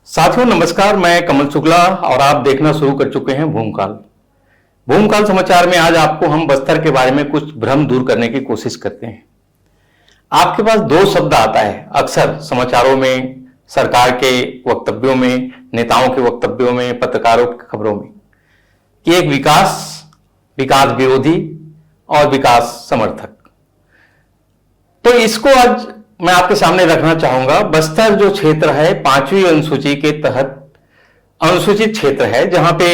साथियों नमस्कार, मैं कमल शुक्ला और आप देखना शुरू कर चुके हैं भूमकाल। भूमकाल समाचार में आज आपको हम बस्तर के बारे में कुछ भ्रम दूर करने की कोशिश करते हैं। आपके पास दो शब्द आता है अक्सर समाचारों में, सरकार के वक्तव्यों में, नेताओं के वक्तव्यों में, पत्रकारों की खबरों में, कि एक विकास विरोधी और विकास समर्थक। तो इसको आज मैं आपके सामने रखना चाहूंगा। बस्तर जो क्षेत्र है 5वीं अनुसूची के तहत अनुसूचित क्षेत्र है, जहां पे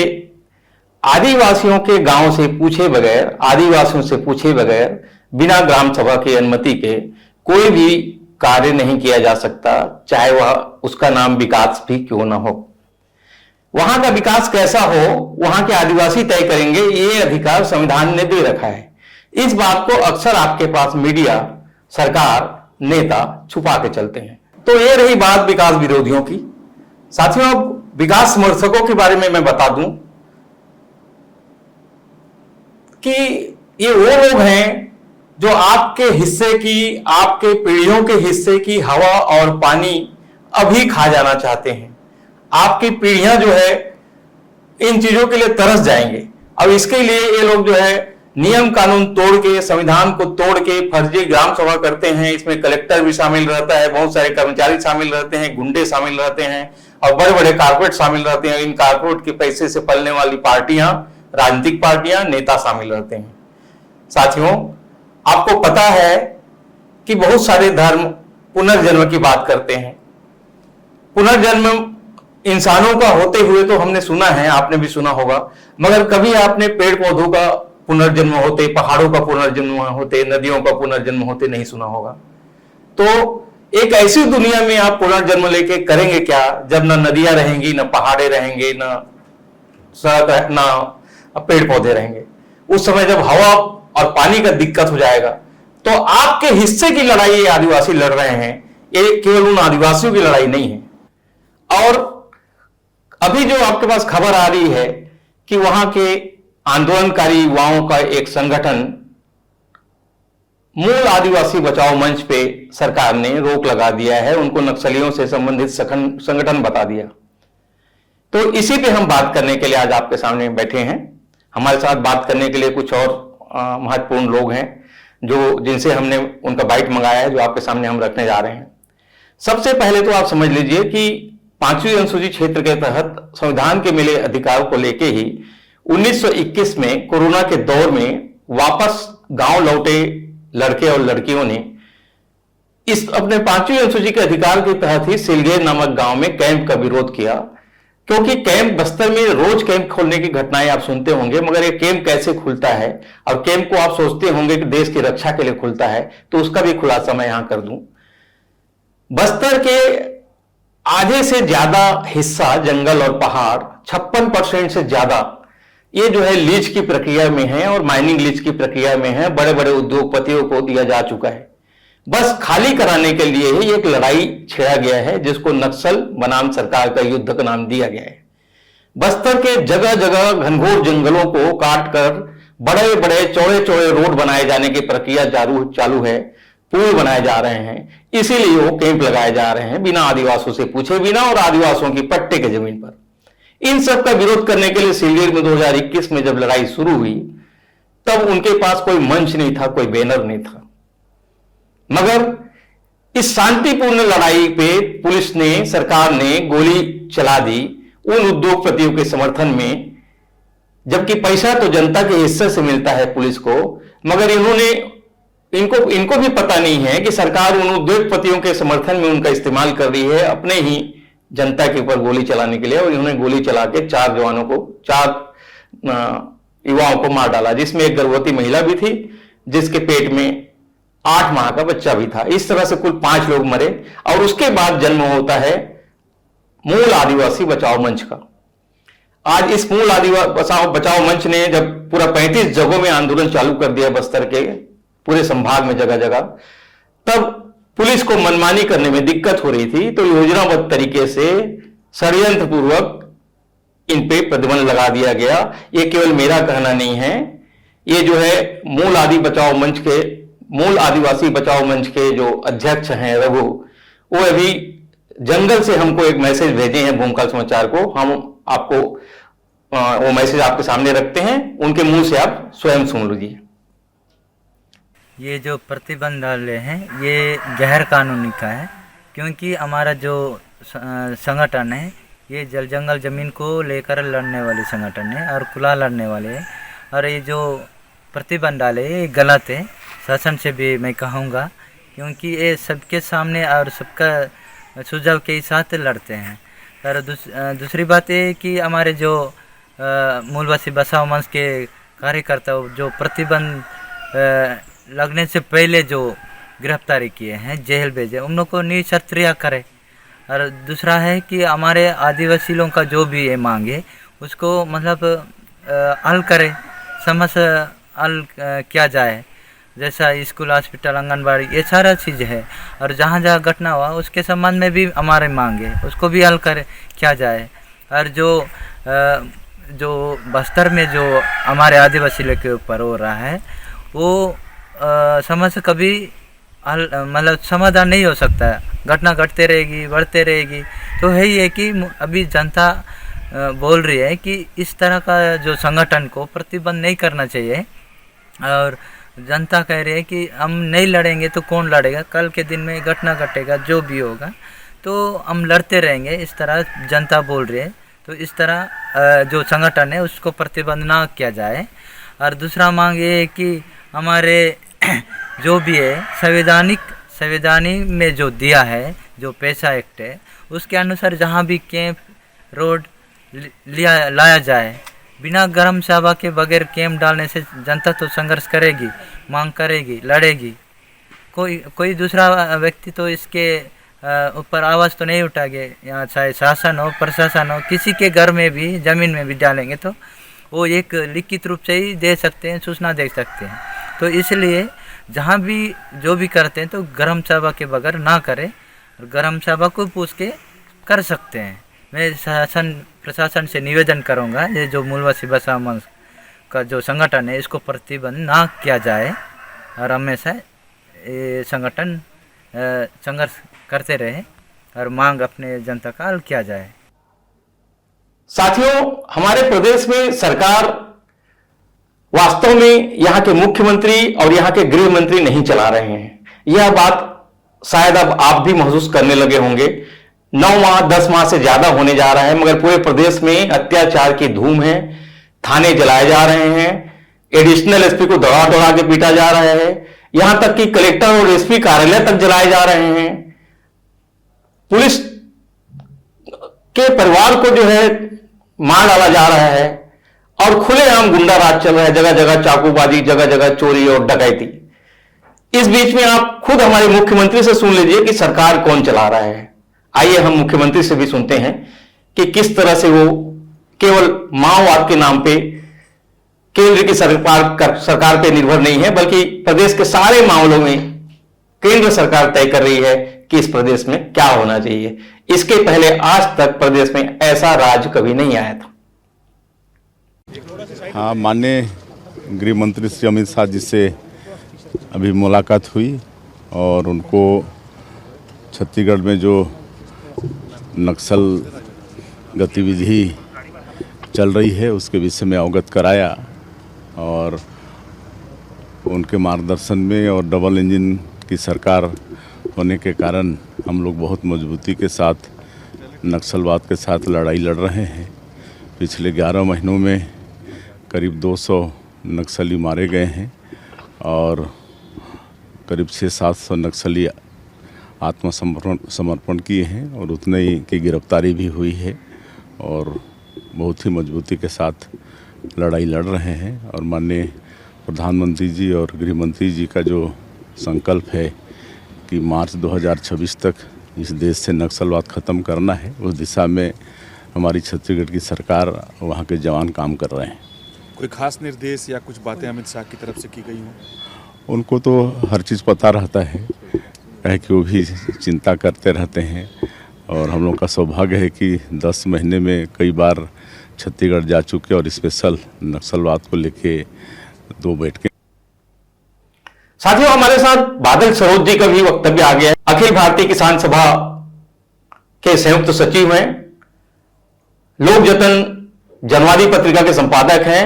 आदिवासियों के गांव से पूछे बगैर, आदिवासियों से पूछे बगैर, बिना ग्राम सभा की अनुमति के कोई भी कार्य नहीं किया जा सकता, चाहे वह उसका नाम विकास भी क्यों ना हो। वहां का विकास कैसा हो वहां के आदिवासी तय करेंगे, ये अधिकार संविधान ने दे रखा है। इस बात को अक्सर आपके पास मीडिया, सरकार, नेता छुपा के चलते हैं। तो ये रही बात विकास विरोधियों की। साथियों, अब विकास समर्थकों के बारे में मैं बता दूं कि ये वो लोग हैं जो आपके हिस्से की, आपके पीढ़ियों के हिस्से की हवा और पानी अभी खा जाना चाहते हैं। आपकी पीढ़ियां जो है इन चीजों के लिए तरस जाएंगे। अब इसके लिए ये लोग जो है नियम कानून तोड़ के, संविधान को तोड़ के फर्जी ग्राम सभा करते हैं। इसमें कलेक्टर भी शामिल रहता है, बहुत सारे कर्मचारी शामिल रहते हैं, गुंडे शामिल रहते हैं और बड़े बड़े कारपोरेट शामिल रहते हैं। इन कारपोरेट के पैसे से पलने वाली पार्टियां, राजनीतिक पार्टियां, नेता शामिल रहते हैं। साथियों, आपको पता है कि बहुत सारे धर्म पुनर्जन्म की बात करते हैं। पुनर्जन्म इंसानों का होते हुए तो हमने सुना है, आपने भी सुना होगा, मगर कभी आपने पेड़ पौधों का पुनर्जन्म होते, पहाड़ों का पुनर्जन्म होते, नदियों का पुनर्जन्म होते नहीं सुना होगा। तो एक ऐसी दुनिया में आप पुनर्जन्म लेके करेंगे क्या, जब ना नदियां रहेंगी, ना पहाड़े रहेंगे, ना सड़क, ना पेड़ पौधे रहेंगे। उस समय जब हवा और पानी का दिक्कत हो जाएगा, तो आपके हिस्से की लड़ाई ये आदिवासी लड़ रहे हैं। ये केवल उन आदिवासियों की लड़ाई नहीं है। और अभी जो आपके पास खबर आ रही है कि वहां के आंदोलनकारी युवाओं का एक संगठन मूल आदिवासी बचाओ मंच पे सरकार ने रोक लगा दिया है, उनको नक्सलियों से संबंधित संगठन बता दिया। तो इसी पे हम बात करने के लिए आज आपके सामने बैठे हैं। हमारे साथ बात करने के लिए कुछ और महत्वपूर्ण लोग हैं जो जिनसे हमने उनका बाइट मंगाया है, जो आपके सामने हम रखने जा रहे हैं। सबसे पहले तो आप समझ लीजिए कि 5वीं अनुसूची क्षेत्र के तहत संविधान के मिले अधिकारों को लेके ही 1921 में कोरोना के दौर में वापस गांव लौटे लड़के और लड़कियों ने इस अपने 5वीं अनुसूची के अधिकार के तहत ही सिलगेर नामक गांव में कैंप का विरोध किया। क्योंकि कैंप, बस्तर में रोज कैंप खोलने की घटनाएं आप सुनते होंगे, मगर ये कैंप कैसे खुलता है और कैंप को आप सोचते होंगे कि देश की रक्षा के लिए खुलता है, तो उसका भी खुलासा मैं यहां कर दूं। बस्तर के आधे से ज्यादा हिस्सा जंगल और पहाड़, 56% से ज्यादा ये जो है लीज की प्रक्रिया में है और माइनिंग लीज की प्रक्रिया में है। बड़े बड़े उद्योगपतियों को दिया जा चुका है। बस खाली कराने के लिए ही एक लड़ाई छेड़ा गया है, जिसको नक्सल बनाम सरकार का युद्ध का नाम दिया गया है। बस्तर के जगह जगह घनघोर जंगलों को काट कर बड़े बड़े चौड़े चौड़े रोड बनाए जाने की प्रक्रिया चालू है, पुल बनाए जा रहे हैं। इसीलिए वो कैंप लगाए जा रहे हैं बिना आदिवासियों से पूछे बिना और आदिवासियों की पट्टे की जमीन पर। इन सब का विरोध करने के लिए सिलगेर में 2021 में जब लड़ाई शुरू हुई, तब उनके पास कोई मंच नहीं था, कोई बैनर नहीं था। मगर इस शांतिपूर्ण लड़ाई पे पुलिस ने, सरकार ने गोली चला दी उन उद्योगपतियों के समर्थन में, जबकि पैसा तो जनता के हिस्से से मिलता है पुलिस को। मगर इनको भी पता नहीं है कि सरकार उन उद्योगपतियों के समर्थन में उनका इस्तेमाल कर रही है अपने ही जनता के ऊपर गोली चलाने के लिए। और इन्होंने गोली चला के 4 युवाओं को मार डाला, जिसमें एक गर्भवती महिला भी थी, जिसके पेट में 8 माह का बच्चा भी था। इस तरह से कुल 5 लोग मरे। और उसके बाद जन्म होता है मूल आदिवासी बचाओ मंच का। आज इस मूल आदिवासी बचाओ मंच ने जब पूरा 35 जगहों में आंदोलन चालू कर दिया, बस्तर के पूरे संभाग में जगह जगह, तब पुलिस को मनमानी करने में दिक्कत हो रही थी। तो योजनाबद्ध तरीके से षड्यंत्र पूर्वक इन पे प्रतिबंध लगा दिया गया। ये केवल मेरा कहना नहीं है, ये जो है मूल आदि बचाओ मंच के मूल आदिवासी बचाओ मंच के जो अध्यक्ष हैं रघु, वो अभी जंगल से हमको एक मैसेज भेजे हैं भूमकाल समाचार को। हम आपको वो मैसेज आपके सामने रखते हैं, उनके मुंह से आप स्वयं सुन लीजिए। ये जो प्रतिबंध डाले हैं ये गैर कानूनी का है, क्योंकि हमारा जो संगठन है ये जल जंगल ज़मीन को लेकर लड़ने वाले संगठन है और खुला लड़ने वाले हैं। और ये जो प्रतिबंध डाले ये गलत है, शासन से भी मैं कहूँगा, क्योंकि ये सबके सामने और सबका सुझाव के साथ लड़ते हैं। और दूसरी बात है कि हमारे जो मूलवासी बचाओ मंच के कार्यकर्ता जो प्रतिबंध लगने से पहले जो गिरफ्तारी किए हैं, जेल भेजे, उन लोग को निशर्त करे। और दूसरा है कि हमारे आदिवासी लोगों का जो भी ये मांग है उसको मतलब हल करे, समस्या हल किया जाए, जैसा स्कूल, हॉस्पिटल, आंगनबाड़ी, ये सारा चीज़ है। और जहाँ जहाँ घटना हुआ उसके संबंध में भी हमारे मांग है, उसको भी हल करे किया जाए। और जो बस्तर में जो हमारे आदिवासी लोग के ऊपर हो रहा है वो समस्या कभी हल मतलब समाधान नहीं हो सकता है, घटना घटते रहेगी, बढ़ते रहेगी। तो है ये कि अभी जनता बोल रही है कि इस तरह का जो संगठन को प्रतिबंध नहीं करना चाहिए। और जनता कह रही है कि हम नहीं लड़ेंगे तो कौन लड़ेगा, कल के दिन में घटना घटेगा, जो भी होगा तो हम लड़ते रहेंगे, इस तरह जनता बोल रही है। तो इस तरह जो संगठन है उसको प्रतिबंध ना किया जाए। और दूसरा मांग ये है कि हमारे जो भी है संवैधानिक में जो दिया है, जो पैसा एक्ट है, उसके अनुसार जहाँ भी कैंप रोड लाया जाए, बिना गरम सभा के बगैर कैंप डालने से जनता तो संघर्ष करेगी, मांग करेगी, लड़ेगी। कोई दूसरा व्यक्ति तो इसके ऊपर आवाज़ तो नहीं उठाएंगे। यहाँ चाहे शासन हो, प्रशासन हो, किसी के घर में भी, ज़मीन में भी डालेंगे तो वो एक लिखित रूप से ही दे सकते हैं, सूचना दे सकते हैं। तो इसलिए जहाँ भी जो भी करते हैं तो गरम सभा के बगैर ना करें, और गरम सभा को पूछ के कर सकते हैं। मैं शासन प्रशासन से निवेदन करूँगा, ये जो मूलवासी बचाओ मंच का जो संगठन है इसको प्रतिबंध ना किया जाए और हमेशा ये संगठन संघर्ष करते रहे और मांग अपने जनता का हल किया जाए। साथियों, हमारे प्रदेश में सरकार वास्तव में यहाँ के मुख्यमंत्री और यहाँ के गृह मंत्री नहीं चला रहे हैं। यह बात शायद अब आप भी महसूस करने लगे होंगे। 9 माह 10 माह से ज्यादा होने जा रहा है, मगर पूरे प्रदेश में अत्याचार की धूम है। थाने जलाए जा रहे हैं, एडिशनल एसपी को दौड़ा दौड़ा के पीटा जा रहा है, यहां तक कि कलेक्टर और एसपी कार्यालय तक जलाए जा रहे हैं। पुलिस के परिवार को जो है मार डाला जा रहा है और खुलेआम गुंडा राज चल रहा है, जगह जगह चाकूबाजी, जगह जगह चोरी और डकैती। इस बीच में आप खुद हमारे मुख्यमंत्री से सुन लीजिए कि सरकार कौन चला रहा है। आइए हम मुख्यमंत्री से भी सुनते हैं कि किस तरह से वो केवल माओवाद के नाम पे केंद्र की सरकार पे निर्भर नहीं है, बल्कि प्रदेश के सारे मामलों में केंद्र सरकार तय कर रही है कि इस प्रदेश में क्या होना चाहिए। इसके पहले आज तक प्रदेश में ऐसा राज कभी नहीं आया था। हाँ, माननीय गृह मंत्री श्री अमित शाह जी से अभी मुलाकात हुई और उनको छत्तीसगढ़ में जो नक्सल गतिविधि चल रही है उसके विषय में अवगत कराया। और उनके मार्गदर्शन में और डबल इंजन की सरकार होने के कारण हम लोग बहुत मजबूती के साथ नक्सलवाद के साथ लड़ाई लड़ रहे हैं। पिछले 11 महीनों में करीब 200 नक्सली मारे गए हैं और करीब 600-700 नक्सली आत्मसमर्पण किए हैं और उतने ही की गिरफ्तारी भी हुई है और बहुत ही मजबूती के साथ लड़ाई लड़ रहे हैं। और माननीय प्रधानमंत्री जी और गृह मंत्री जी का जो संकल्प है कि मार्च 2026 तक इस देश से नक्सलवाद ख़त्म करना है, उस दिशा में हमारी छत्तीसगढ़ की सरकार, वहाँ के जवान काम कर रहे हैं। कोई खास निर्देश या कुछ बातें अमित शाह की तरफ से की गई हों? उनको तो हर चीज़ पता रहता है कि वो भी चिंता करते रहते हैं और हम लोग का सौभाग्य है कि 10 महीने में कई बार छत्तीसगढ़ जा चुके और स्पेशल नक्सलवाद को लेके 2 बैठकें। साथियों, हमारे साथ बादल सरोज जी का भी वक्तव्य आ गया है। अखिल भारतीय किसान सभा के संयुक्त सचिव हैं, लोक जतन जनवादी पत्रिका के संपादक हैं।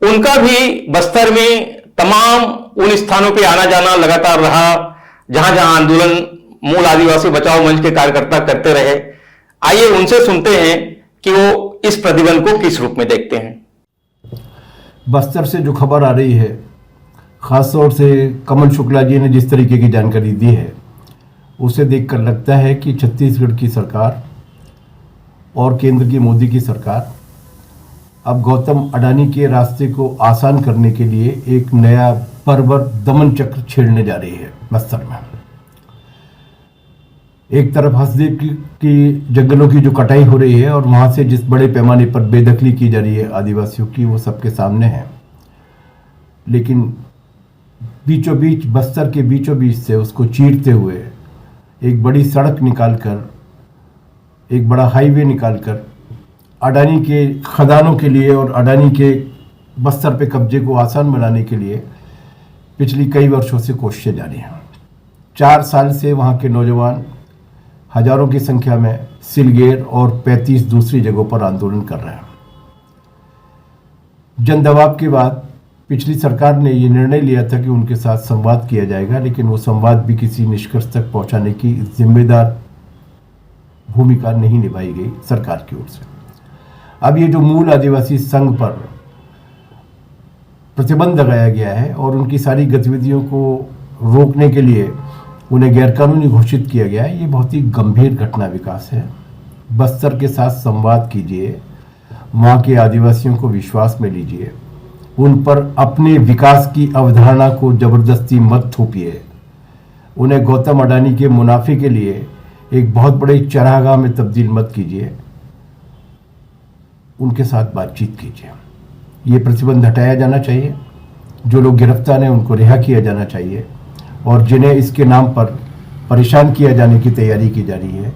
उनका भी बस्तर में तमाम उन स्थानों पे आना जाना लगातार रहा जहां जहां आंदोलन मूल आदिवासी बचाओ मंच के कार्यकर्ता करते रहे। आइए उनसे सुनते हैं कि वो इस प्रतिबंध को किस रूप में देखते हैं। बस्तर से जो खबर आ रही है, खासतौर से कमल शुक्ला जी ने जिस तरीके की जानकारी दी है, उसे देखकर लगता है कि छत्तीसगढ़ की सरकार और केंद्र की मोदी की सरकार अब गौतम अडानी के रास्ते को आसान करने के लिए एक नया पर्वत दमन चक्र छेड़ने जा रही है। बस्तर में एक तरफ हसदेव की जंगलों की जो कटाई हो रही है और वहाँ से जिस बड़े पैमाने पर बेदखली की जा रही है आदिवासियों की, वो सबके सामने है। लेकिन बीचों बीच, बस्तर के बीचों बीच से उसको चीरते हुए एक बड़ी सड़क निकालकर, एक बड़ा हाईवे निकालकर अडानी के खदानों के लिए और अडानी के बस्तर पे कब्जे को आसान बनाने के लिए पिछली कई वर्षों से कोशिशें जारी हैं। 4 साल से वहाँ के नौजवान हजारों की संख्या में सिलगेर और 35 दूसरी जगहों पर आंदोलन कर रहे हैं। जन दबाव के बाद पिछली सरकार ने ये निर्णय लिया था कि उनके साथ संवाद किया जाएगा, लेकिन वो संवाद भी किसी निष्कर्ष तक पहुंचाने की जिम्मेदार भूमिका नहीं निभाई गई सरकार की ओर से। अब ये जो मूल आदिवासी संघ पर प्रतिबंध लगाया गया है और उनकी सारी गतिविधियों को रोकने के लिए उन्हें गैरकानूनी घोषित किया गया है, ये बहुत ही गंभीर घटना विकास है। बस्तर के साथ संवाद कीजिए, वहाँ के आदिवासियों को विश्वास में लीजिए, उन पर अपने विकास की अवधारणा को जबरदस्ती मत थोपिए, उन्हें गौतम अडानी के मुनाफे के लिए एक बहुत बड़े चरागाह में तब्दील मत कीजिए, उनके साथ बातचीत कीजिए। ये प्रतिबंध हटाया जाना चाहिए, जो लोग गिरफ्तार हैं उनको रिहा किया जाना चाहिए और जिन्हें इसके नाम पर परेशान किया जाने की तैयारी की जा रही है,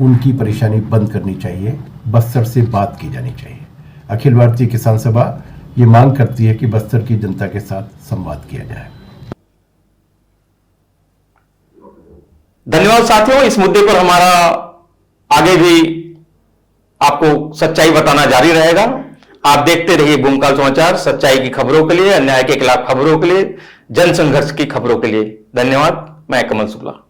उनकी परेशानी बंद करनी चाहिए, बस्तर से बात की जानी चाहिए। अखिल भारतीय किसान सभा ये मांग करती है कि बस्तर की जनता के साथ संवाद किया जाए। धन्यवाद साथियों, इस मुद्दे पर हमारा आगे भी आपको सच्चाई बताना जारी रहेगा। आप देखते रहिए बूमकाल समाचार, सच्चाई की खबरों के लिए, अन्याय के खिलाफ खबरों के लिए, जन संघर्ष की खबरों के लिए। धन्यवाद। मैं कमल शुक्ला।